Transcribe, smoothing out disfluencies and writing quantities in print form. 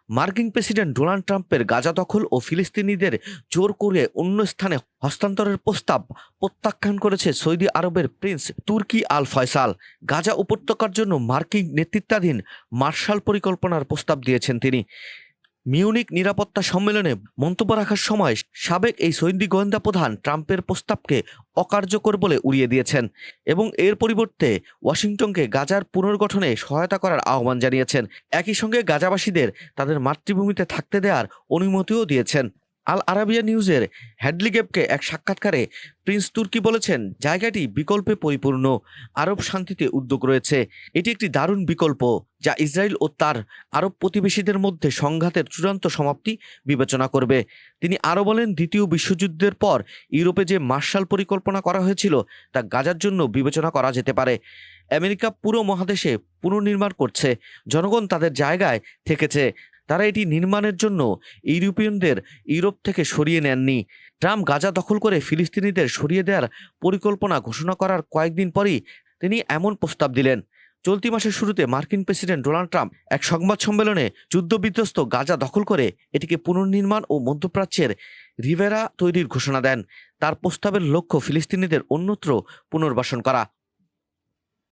মার্কিন president Donald ট্রাম্পের গাজা দখল ও ফিলিস্তিনিদের জোর করে অন্য স্থানে হস্তান্তরের প্রস্তাব প্রত্যাখ্যান করেছে সৌদি আরবের প্রিন্স তুর্কি আল ফয়সাল। গাজা উপত্যকার জন্য মার্কিন নেতৃত্বাধীন মার্শাল পরিকল্পনার প্রস্তাব দিয়েছেন তিনি। মিউনিক নিরাপত্তা সম্মেলনে মন্তব্য রাখার সময় সাবেক এই সৌদি গোয়েন্দা প্রধান ট্রাম্পের প্রস্তাবকে অকার্যকর বলে উড়িয়ে দিয়েছেন এবং এর পরিবর্তে ওয়াশিংটনকে গাজার পুনর্গঠনে সহায়তা করার আহ্বান জানিয়েছেন। একই সঙ্গে গাজাবাসীদের তাদের মাতৃভূমিতে থাকতে দেওয়ার অনুমতিও দিয়েছেন। আল আরাবিয়া নিউজের হ্যাডলিগেবকে এক সাক্ষাৎকারে প্রিন্স তুর্কি বলেছেন, জায়গাটি বিকল্পে পরিপূর্ণ, আরব শান্তিতে উদ্যোগ রয়েছে। এটি একটি দারুণ বিকল্প যা ইসরায়েল ও তার আরব প্রতিবেশীদের মধ্যে সংঘাতের চূড়ান্ত সমাপ্তি বিবেচনা করবে। তিনি আরও বলেন, দ্বিতীয় বিশ্বযুদ্ধের পর ইউরোপে যে মার্শাল পরিকল্পনা করা হয়েছিল তা গাজার জন্য বিবেচনা করা যেতে পারে। আমেরিকা পুরো মহাদেশে পুনর্নির্মাণ করছে, জনগণ তাদের জায়গায় থেকেছে, তারা এটি নির্মাণের জন্য ইউরোপিয়ানদের ইউরোপ থেকে সরিয়ে নেননি। ট্রাম্প গাজা দখল করে ফিলিস্তিনিদের সরিয়ে দেওয়ার পরিকল্পনা ঘোষণা করার কয়েকদিন পরই তিনি এমন প্রস্তাব দিলেন। চলতি মাসের শুরুতে মার্কিন প্রেসিডেন্ট ডোনাল্ড ট্রাম্প এক সংবাদ সম্মেলনে যুদ্ধবিধ্বস্ত গাজা দখল করে এটিকে পুনর্নির্মাণ ও মধ্যপ্রাচ্যের রিভেরা তৈরির ঘোষণা দেন। তার প্রস্তাবের লক্ষ্য ফিলিস্তিনিদের অন্যত্র পুনর্বাসন করা।